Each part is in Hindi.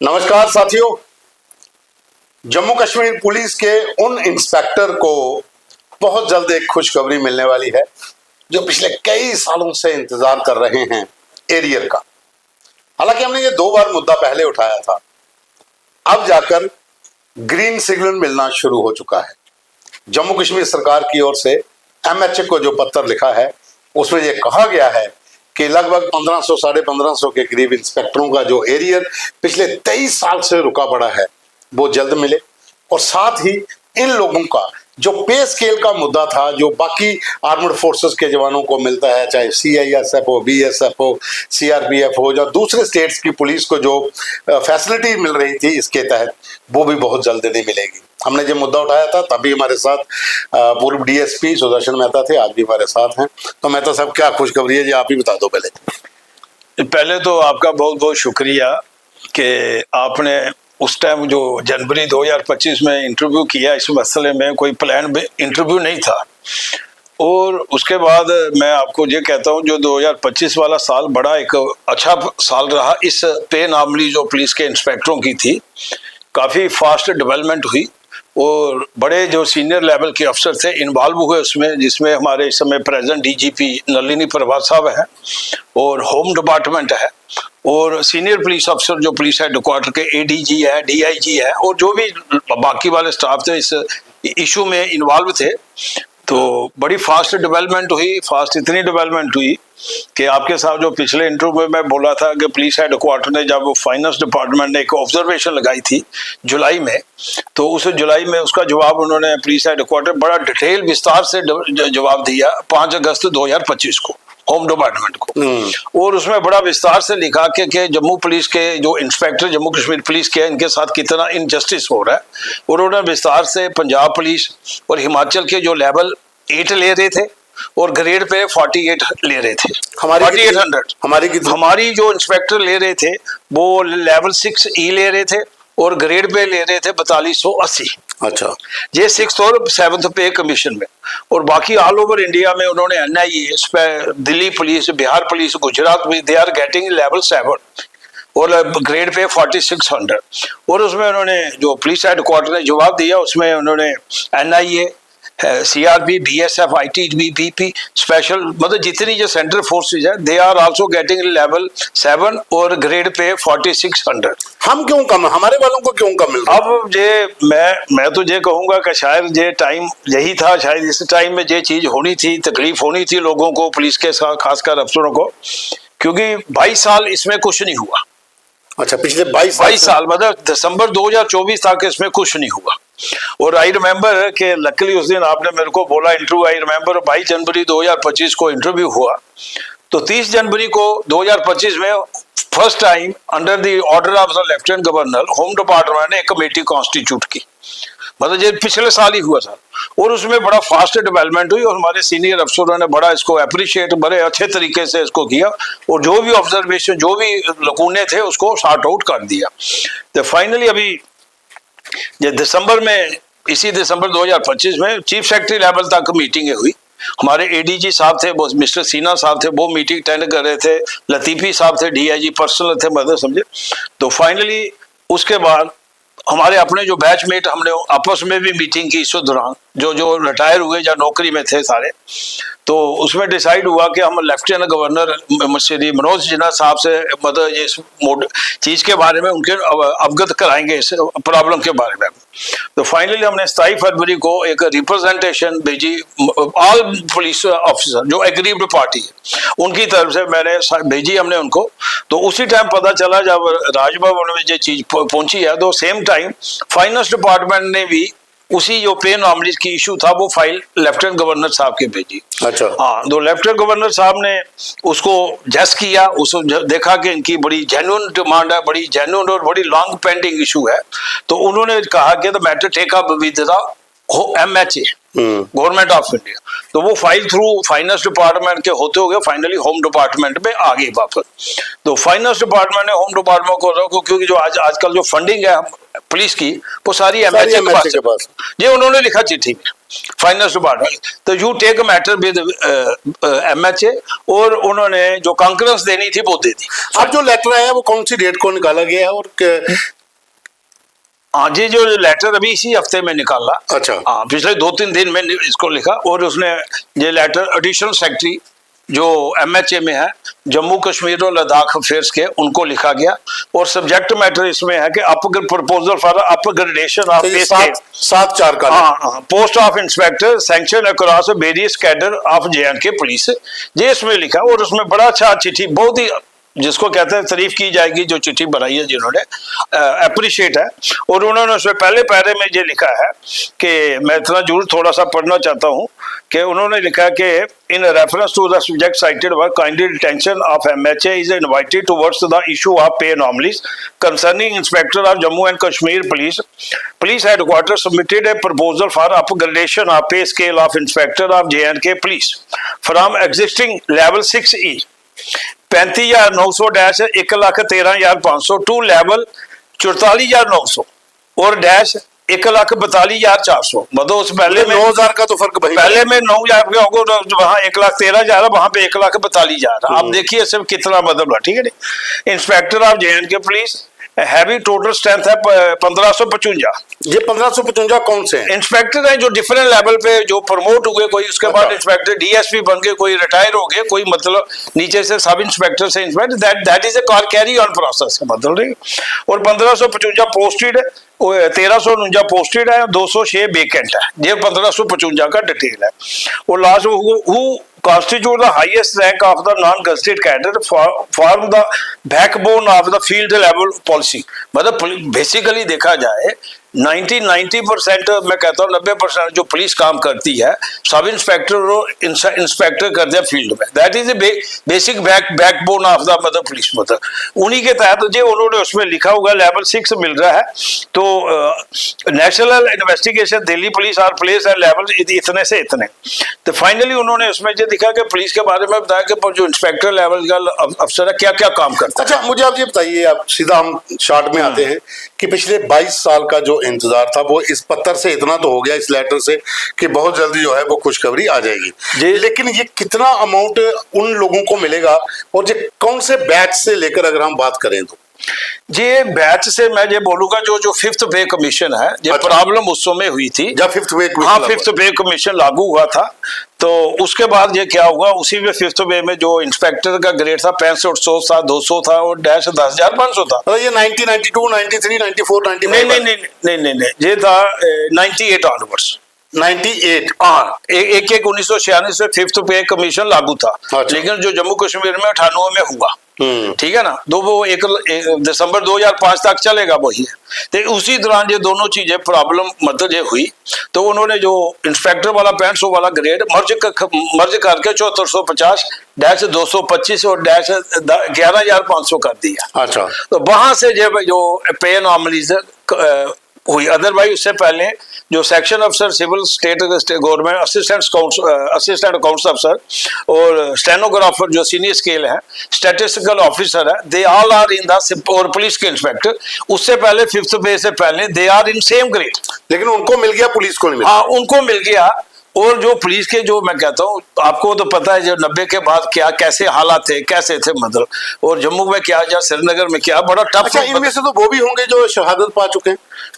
नमस्कार साथियों। जम्मू कश्मीर पुलिस के उन इंस्पेक्टर को बहुत जल्द एक खुशखबरी मिलने वाली है जो पिछले कई सालों से इंतजार कर रहे हैं एरियर का। हालांकि हमने ये 2 बार मुद्दा पहले उठाया था, अब जाकर ग्रीन सिग्नल मिलना शुरू हो चुका है। जम्मू कश्मीर सरकार की ओर से MHA को जो पत्र लिखा है उसमें यह कहा गया है कि लगभग 1500 साढ़े 1500 के करीब इंस्पेक्टरों का जो एरियर पिछले 23 साल से रुका पड़ा है वो जल्द मिले, और साथ ही इन लोगों का जो पे स्केल का मुद्दा था जो बाकी आर्मड फोर्सेस के जवानों को मिलता है, चाहे CISF हो, BSF हो, CRPF हो, या दूसरे स्टेट्स की पुलिस को जो फैसिलिटी मिल रही थी इसके तहत, वो भी बहुत जल्द नहीं मिलेगी। हमने जब मुद्दा उठाया था तभी हमारे साथ पूर्व DSP सुदर्शन मेहता थे, आज भी हमारे साथ हैं। तो मेहता साहब, क्या खुशखबरी है जी, आप ही बता दो। पहले तो आपका बहुत बहुत शुक्रिया कि आपने उस टाइम जो जनवरी 2025 में इंटरव्यू किया, इस मसले में कोई प्लान इंटरव्यू नहीं था। और उसके बाद मैं आपको ये कहता हूँ जो 2025 वाला साल बड़ा एक अच्छा साल रहा। इस पे अनॉमली जो पुलिस के इंस्पेक्टरों की थी, काफ़ी फास्ट डेवलपमेंट हुई और बड़े जो सीनियर लेवल के अफसर थे इन्वॉल्व हुए उसमें, जिसमें हमारे इस समय प्रेजेंट DGP नलिनी प्रभात साहब है और होम डिपार्टमेंट है और सीनियर पुलिस अफसर जो पुलिस हेडक्वार्टर के ADG है, DIG है और जो भी बाकी वाले स्टाफ थे इस इशू में इन्वॉल्व थे। तो बड़ी फास्ट डेवलपमेंट हुई। फास्ट इतनी डेवलपमेंट हुई कि आपके साथ जो पिछले इंटरव्यू में मैं बोला था कि पुलिस हेडक्वार्टर ने जब फाइनेंस डिपार्टमेंट ने एक ऑब्जर्वेशन लगाई थी जुलाई में, तो उस जुलाई में उसका जवाब उन्होंने पुलिस हेडक्वार्टर बड़ा डिटेल विस्तार से जवाब दिया 5 अगस्त 2025 को होम डिपार्टमेंट को। और उसमें बड़ा विस्तार से लिखा कि जम्मू पुलिस के जो इंस्पेक्टर जम्मू कश्मीर पुलिस के, इनके साथ कितना इनजस्टिस हो रहा है। और उन्होंने विस्तार से पंजाब पुलिस और हिमाचल के जो लेवल 8 ले रहे थे और ग्रेड पे 48 ले रहे थे, 4800। हमारी जो इंस्पेक्टर ले रहे थे वो लेवल 6E ले रहे थे और ग्रेड पे ले रहे थे 4280। अच्छा, ये 6th और 7th पे कमीशन में। और बाकी ऑल ओवर इंडिया में उन्होंने NIA, Delhi police, Bihar police, Gujarat में, दे आर गेटिंग लेवल 7 और ग्रेड पे 4600। और उसमें उन्होंने जो पुलिस हेडक्वार्टर ने जवाब दिया उसमें उन्होंने NIA, CRP, BSF, ITBP special, मतलब जितनी जो सेंट्रल फोर्सेज है they are also getting level 7 और ग्रेड पे 4600। हम क्यों कम, हमारे वालों को क्यों कम मिल रहा? अब ये मैं तो ये कहूंगा कि शायद ये टाइम यही था, शायद इस टाइम में ये चीज होनी थी, तकलीफ होनी थी लोगों को, पुलिस के साथ खासकर अफसरों को, क्योंकि 22 साल इसमें कुछ नहीं हुआ। अच्छा, पिछले 22 साल मतलब दिसंबर 2024 तक इसमें कुछ नहीं हुआ। और आई रिमेम्बर कि लकीली उस दिन आपने मेरे को बोला इंटरव्यू, आई रिमेम्बर 22 जनवरी 2025 को इंटरव्यू हुआ, तो 30 जनवरी को 2025 में first time under the order of the lieutenant governor home department ने एक कमेटी कॉन्स्टिट्यूट की। मतलब ये पिछले साल ही हुआ था और उसमें बड़ा फास्ट डेवलपमेंट हुई और हमारे सीनियर अफसरों ने बड़ा इसको अप्रिशिएट, बड़े अच्छे तरीके से इसको किया और जो भी ऑब्जर्वेशन, जो भी लकूने थे उसको सॉर्ट आउट कर दिया। तो फाइनली अभी ये दिसंबर में, इसी दिसंबर 2025 में चीफ सेक्रेटरी लेवल तक मीटिंगें हुई। हमारे ADG साहब थे, वो मिस्टर सिन्हा साहब थे, वो मीटिंग अटेंड कर रहे थे, लतीफी साहब थे, DIG पर्सनल थे, मतलब समझे। तो फाइनली उसके बाद हमारे अपने जो बैचमेट, हमने आपस में भी मीटिंग की इस दौरान, जो रिटायर हुए या नौकरी में थे सारे, तो उसमें डिसाइड हुआ कि हम लेफ्टिनेंट गवर्नर श्री मनोज सिन्हा साहब से मतलब इस चीज़ के बारे में उनके अवगत कराएंगे, इस प्रॉब्लम के बारे में। तो फाइनली हमने 27 फरवरी को एक रिप्रेजेंटेशन भेजी ऑल पुलिस ऑफिसर जो एग्रीव्ड पार्टी है उनकी तरफ से, मैंने भेजी हमने उनको। तो उसी टाइम पता चला जब राजभवन में ये चीज़ पहुंची है, तो सेम टाइम फाइनेंस डिपार्टमेंट ने भी उसी जो पे अनॉमलीज की इशू था वो फाइल लेफ्टिनेंट गवर्नर साहब के भेजी। अच्छा, हाँ, तो लेफ्टिनेंट गवर्नर साहब ने उसको जज किया, उसको देखा कि इनकी बड़ी जेन्युइन डिमांड है, बड़ी जेन्युइन और बड़ी लॉन्ग पेंडिंग इशू है। तो उन्होंने कहा कि the matter take up with the MHA, government of India. तो वो फाइल थ्रू फाइनेंस डिपार्टमेंट के होते हुए फाइनली होम डिपार्टमेंट में आ गई वापस। तो फाइनेंस डिपार्टमेंट ने होम डिपार्टमेंट को रोको, क्योंकि जो आजकल जो फंडिंग है पुलिस की वो सारी MHA के पास। ये उन्होंने लिखा चिट्ठी में फाइनेंस डिपार्टमेंट, तो you take matter with MHA, और उन्होंने जो कंकरेंस देनी थी वो दे दी। अब जो लेटर आया वो कौन सी डेट को निकाला गया है और हाँ जी, जो लेटर अभी इसी हफ्ते में निकाला। अच्छा। हाँ, पिछले 2-3 दिन में इसको लिखा, और उसने ये लेटर एडिशनल सेक्रेटरी जो MHA में है, जम्मू कश्मीर और लद्दाख अफेयर्स के, उनको लिखा गया, और सब्जेक्ट मैटर इसमें है कि प्रपोजल फॉर अपग्रेडेशन ऑफ 7/4 का। हाँ, post of inspector sanction across various cadre of JNK police, ये इसमें लिखा। और उसमें बड़ा अच्छा चिट्ठी, बहुत ही जिसको कहते हैं तारीफ की जाएगी जो चिट्ठी बनाई है जिन्होंने, अप्रिशिएट है। और उन्होंने उसमें पहले पैरे में ये लिखा है कि मैं इतना जरूर थोड़ा सा पढ़ना चाहता हूँ कि उन्होंने लिखा कि in reference to the subject cited work kindly attention of MHA is invited towards the issue of pay anomalies concerning inspector of Jammu and Kashmir police headquarter submitted a proposal for upgradation of pay scale of inspector of JNK police from existing level 6E 35,900 - 1,13,500 to level 44,900 और डैश 1,42,400। मतलब उस पहले में 9,000 का तो फर्क भाई। पहले में 9,000 का होगा, वहां 1,13,000, वहां पे 1,42,000। आप देखिए सिर्फ कितना बदल रहा, ठीक है नहीं। Inspector of JNK police heavy total strength है 1555। ये 1555 कौन से हैं? इंस्पेक्टर है जो डिफरेंट लेवल पे जो प्रमोट हुए, कोई उसके बाद इंस्पेक्टर DSP बन गए, कोई रिटायर हो गए, कोई मतलब नीचे से सब इंस्पेक्टर से inspector, that is a carry on process मतलब नहीं। और 1555 पोस्टेड है, 1349 पोस्टेड है, 206 वेकेंट है। ये 1555 का डिटेल है। और last who constitute the highest rank of the non-gazetted cadre form the backbone of the field level policy। मतलब बेसिकली देखा जाए 90% मैं कहता हूँ 90% जो पुलिस काम करती है, सब इंस्पेक्टर और इंस्पेक्टर करते हैं फील्ड में। That is a basic backbone of the मतलब पुलिस, मतलब उन्हीं के तहत जो उन्होंने उसमें लिखा हुआ लेवल 6 मिल रहा है। तो नेशनल इन्वेस्टिगेशन दिल्ली पुलिस और पुलिस है लेवल इतने से इतने। तो फाइनली उन्होंने उसमें जो दिखा कि पुलिस के बारे में बताया कि जो इंस्पेक्टर लेवल का अफसर है क्या क्या काम करता है। अच्छा, मुझे आप ये बताइए, आप सीधा हम शॉर्ट में आते हैं कि पिछले 22 साल का जो इंतजार था वो इस पत्र से इतना तो हो गया, इस लेटर से, कि बहुत जल्दी जो है वो खुशखबरी आ जाएगी। लेकिन ये कितना अमाउंट उन लोगों को मिलेगा और ये कौन से बैच से लेकर अगर हम बात करें तो? ये बैच से मैं ये बोलूंगा जो 5th पे कमीशन है, ये अच्छा। प्रॉब्लम उस समय हुई थी जब 5th पे कमीशन, हाँ 5th पे कमीशन लागू हुआ था। तो उसके बाद ये क्या हुआ, उसी में 5th पे में जो इंस्पेक्टर का ग्रेड था 6500 था, 200 था और डैश 10,500 था। तो ये 90, 92, 93, 94, 95 नहीं, ये था 98 ऑनवर्ड्स। 98 हाँ, एक 1996 से 5th पे कमीशन लागू था। अच्छा। लेकिन जो जम्मू कश्मीर में 98 में हुआ, ठीक है ना, वो 1 दिसंबर 2005 तक चलेगा वही है। तो उसी दौरान ये दोनों चीजें प्रॉब्लम मतलब ये हुई, तो उन्होंने जो इंस्पेक्टर वाला 6500 वाला ग्रेड मर्ज करके 7450 डैश 225 और डैश 11,500 कर दिया। अच्छा। तो वहां से जो पे एनॉमलीज हुई। अदरवाइज उससे पहले जो सेक्शन अफसर civil state government assistant accounts अफसर और स्टेनोग्राफर जो सीनियर स्केल है, स्टैटिस्टिकल ऑफिसर है, they all are in the, और पुलिस के इंस्पेक्टर उससे पहले 5th पे से पहले they are in same grade. लेकिन उनको मिल गया, पुलिस को नहीं मिला। हाँ, उनको मिल गया। और जो पुलिस के जो मैं कहता हूँ, आपको तो पता है जो 90 के बाद क्या कैसे हालात थे, कैसे थे मतलब, और जम्मू में क्या या श्रीनगर में क्या, बड़ा टफ। अच्छा, इनमें से तो वो भी होंगे जो शहादत पा चुके हैं।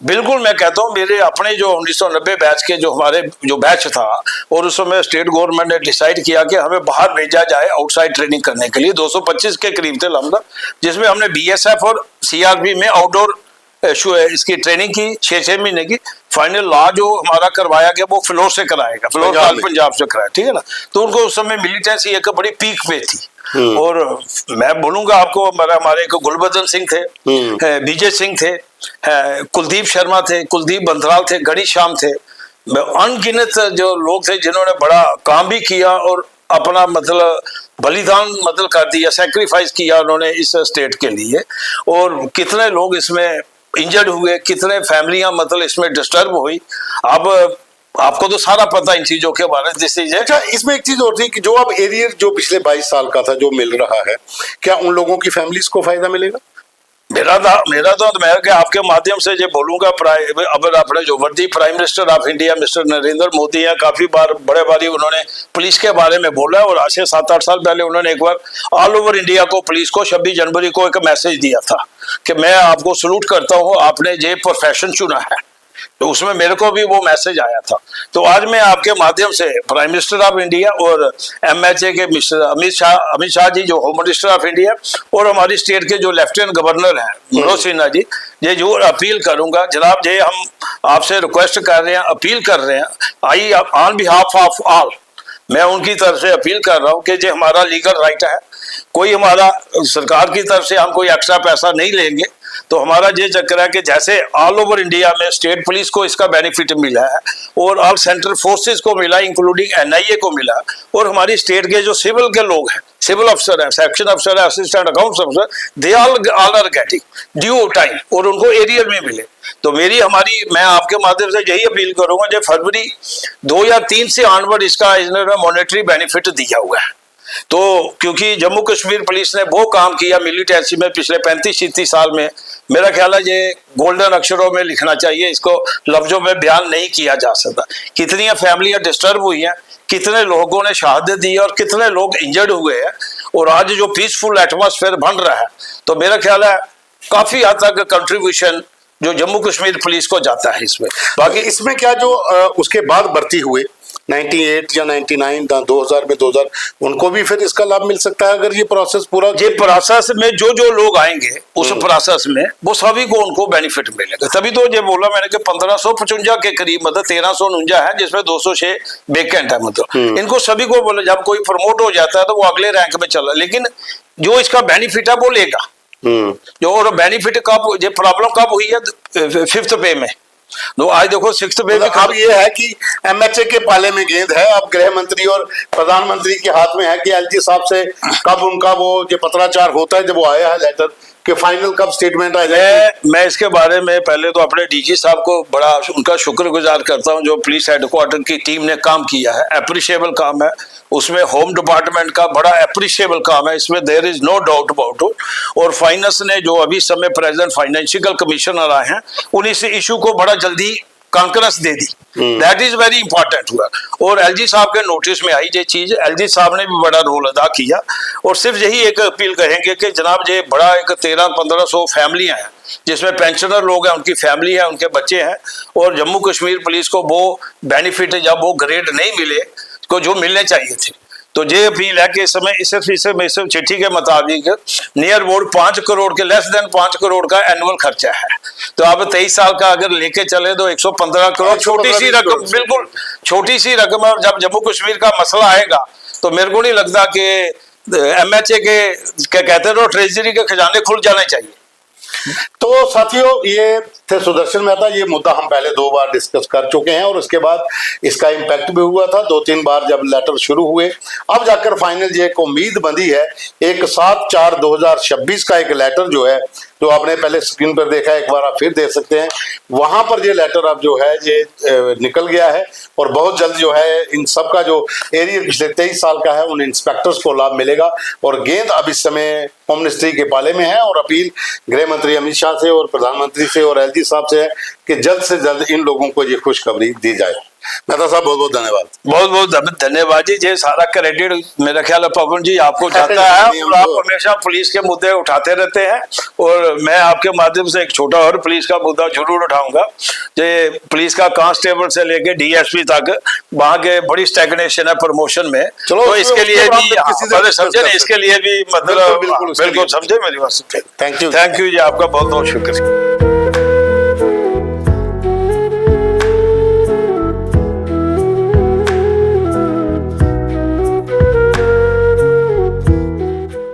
बिल्कुल, मैं कहता हूँ मेरे अपने जो 1990 बैच के जो हमारे जो बैच था, और उस समय स्टेट गवर्नमेंट ने डिसाइड किया कि हमें बाहर भेजा जाए आउटसाइड ट्रेनिंग करने के लिए। 225 के करीब थे लम्बा, जिसमें हमने BSF और CRB में आउटडोर इसकी ट्रेनिंग की 6-6 महीने की। फाइनल लॉ जो हमारा करवाया गया वो फ्लोर से कराएगा, फ्लोर पंजाब से कराया, ठीक है ना। तो उनको उस समय मिलिटेंसी एक बड़ी पीक पे थी। और मैं बोलूंगा आपको, हमारे एक गुलबदन सिंह थे, विजय सिंह थे, कुलदीप शर्मा थे, कुलदीप बंदराल थे, गणी श्याम थे, अनगिनत जो लोग थे जिन्होंने बड़ा काम भी किया और अपना मतलब बलिदान मतलब कर दिया, सेक्रीफाइस किया उन्होंने इस स्टेट के लिए। और कितने लोग इसमें इंजर्ड हुए, कितने फैमिलियां मतलब इसमें डिस्टर्ब हुई। अब आपको तो सारा पता इन चीजों के बारे में। अच्छा, इसमें एक चीज और थी कि जो अब एरियर जो पिछले 22 साल का था जो मिल रहा है, क्या उन लोगों की फैमिलीज को फायदा मिलेगा? मेरा तो मैं कि आपके माध्यम से ये बोलूंगा, अब अपने जो वर्दी prime minister of India mister Narendra Modi हैं, काफी बार बड़े बारी उन्होंने पुलिस के बारे में बोला है, और आज से 7-8 साल पहले उन्होंने एक बार ऑल ओवर इंडिया को पुलिस को 26 जनवरी को एक मैसेज दिया था कि मैं आपको सलूट करता हूँ, आपने ये प्रोफेशन चुना है। तो उसमें मेरे को भी वो मैसेज आया था। तो आज मैं आपके माध्यम से प्राइम मिनिस्टर ऑफ इंडिया और MHA के मिस्टर अमित शाह जी जो होम मिनिस्टर ऑफ इंडिया, और हमारी स्टेट के जो लेफ्टिनेंट गवर्नर हैं मनोज सिन्हा जी, ये जो अपील करूंगा जनाब, ये हम आपसे रिक्वेस्ट कर रहे हैं, अपील कर रहे हैं, आई ऑन बिहाफ ऑफ ऑल, मैं उनकी तरफ से अपील कर रहा हूँ कि ये हमारा लीगल राइट है, कोई हमारा सरकार की तरफ से हम कोई एक्स्ट्रा पैसा नहीं लेंगे। तो हमारा ये चक्कर है कि जैसे ऑल ओवर इंडिया में स्टेट पुलिस को इसका बेनिफिट मिला है और ऑल सेंट्रल फोर्सेस को मिला, इंक्लूडिंग NIA को मिला, और हमारी स्टेट के जो सिविल के लोग हैं, सिविल अफसर है, सेक्शन अफसर है, असिस्टेंट अकाउंट्स अफसर, they all are getting due time, और उनको एरियर में मिले। तो मैं आपके माध्यम से यही अपील करूंगा, जो फरवरी 2003 से ऑनवर्ड इसका मॉनेटरी बेनिफिट दिया हुआ है। तो क्योंकि जम्मू कश्मीर पुलिस ने वो काम किया मिलिटेंसी में पिछले 35-36 साल में, मेरा ख्याल है ये गोल्डन अक्षरों में लिखना चाहिए, इसको लफ्जों में बयान नहीं किया जा सकता। कितनी फैमिलियां डिस्टर्ब हुई हैं, कितने लोगों ने शहादत दी और कितने लोग इंजर्ड हुए हैं, और आज जो पीसफुल एटमॉस्फेयर बन रहा है, तो मेरा ख्याल है काफी हद तक कंट्रीब्यूशन जो जम्मू कश्मीर पुलिस को जाता है इसमें। बाकी इसमें क्या जो उसके बाद भर्ती हुए 98 या 99 या 2000 में 2000, उनको भी फिर इसका लाभ मिल सकता है अगर ये प्रोसेस पूरा, ये प्रोसेस में जो लोग आएंगे उस प्रोसेस में वो सभी को उनको बेनिफिट मिलेगा। तभी तो ये बोला मैंने कि 1555 के करीब, मतलब 1349 है, जिसमें 206 वेकेंट है, मतलब इनको सभी को बोला, जब कोई प्रमोट हो जाता है तो वो अगले रैंक में चला, लेकिन जो इसका बेनिफिट है वो लेगा। जो और बेनिफिट कब, ये प्रॉब्लम कब हुई है 5th पे में, तो आज देखो 6th पे में। अब ये है कि MHA के पाले में गेंद है, अब गृह मंत्री और प्रधानमंत्री के हाथ में है कि LG साहब से कब उनका वो जो पत्राचार होता है, जब वो आया है लेटर कि फाइनल कब स्टेटमेंट आ जाए। मैं इसके बारे में पहले तो अपने DG साहब को बड़ा उनका शुक्रगुजार करता हूं, जो पुलिस हेडक्वार्टर की टीम ने काम किया है, अप्रिशिएबल काम है, उसमें होम डिपार्टमेंट का बड़ा अप्रिशिएबल काम है, इसमें there is no doubt about it. और फाइनेंस ने जो अभी समय प्रेजेंट फाइनेंशियल कमिश्नर आए हैं, उन्हें इस इशू को बड़ा जल्दी concurrence they the, that is very important हुआ। और LG साहब के नोटिस में आई ये चीज, LG साहब ने भी बड़ा रोल अदा किया। और सिर्फ यही एक अपील कहेंगे कि जनाब ये बड़ा एक 1300-1500 फैमिलियां हैं, जिसमें पेंशनर लोग हैं, उनकी फैमिली है, उनके बच्चे हैं, और जम्मू कश्मीर पुलिस को वो बेनिफिट जब वो ग्रेड नहीं मिले को जो मिलने चाहिए थे। तो ये अपील है कि इस समय इस चिट्ठी के मुताबिक नियर अबाउट 5 करोड़ के, लेस देन 5 करोड़ का एनुअल खर्चा है। तो आप 23 साल का अगर लेके चले तो 115 करोड़, छोटी सी रकम, बिल्कुल छोटी सी रकम। और जब जम्मू कश्मीर का मसला आएगा तो मेरे को नहीं लगता कि MHA के कहते रहो ट्रेजरी के खजाने खुल जाने चाहिए। तो साथियों, ये थे सुदर्शन मेहता। ये मुद्दा हम पहले 2 बार डिस्कस कर चुके हैं और उसके बाद इसका इम्पैक्ट भी हुआ था 2-3 बार जब लेटर शुरू हुए। अब जाकर फाइनल ये एक उम्मीद बंधी है, एक 7/4/2026 का एक लेटर जो है, जो आपने पहले स्क्रीन पर देखा है, एक बार आप फिर देख सकते हैं, वहां पर ये लेटर अब जो है ये निकल गया है। और बहुत जल्द जो है इन सब का जो एरिया पिछले 23 साल का है, उन इंस्पेक्टर्स को लाभ मिलेगा। और गेंद अब इस समय होम मिनिस्ट्री के पाले में है, और अपील गृह मंत्री अमित शाह से और प्रधानमंत्री से और LG साहब से है कि जल्द से जल्द इन लोगों को ये खुशखबरी दी जाए। मेहता साहब, बहुत बहुत धन्यवाद। बहुत बहुत धन्यवाद जी। ये सारा क्रेडिट मेरा ख्याल है पवन जी आपको जाता है, और आप हमेशा पुलिस के मुद्दे उठाते रहते हैं। और मैं आपके माध्यम से एक छोटा और पुलिस का मुद्दा जरूर उठाऊंगा। ये पुलिस का कांस्टेबल से लेके DSP तक वहां के बड़ी स्टैग्नेशन है प्रमोशन में। तो इसके लिए भी समझे, इसके लिए भी मतलब बिल्कुल समझे मेरी बात। थैंक यू जी, आपका बहुत बहुत शुक्रिया।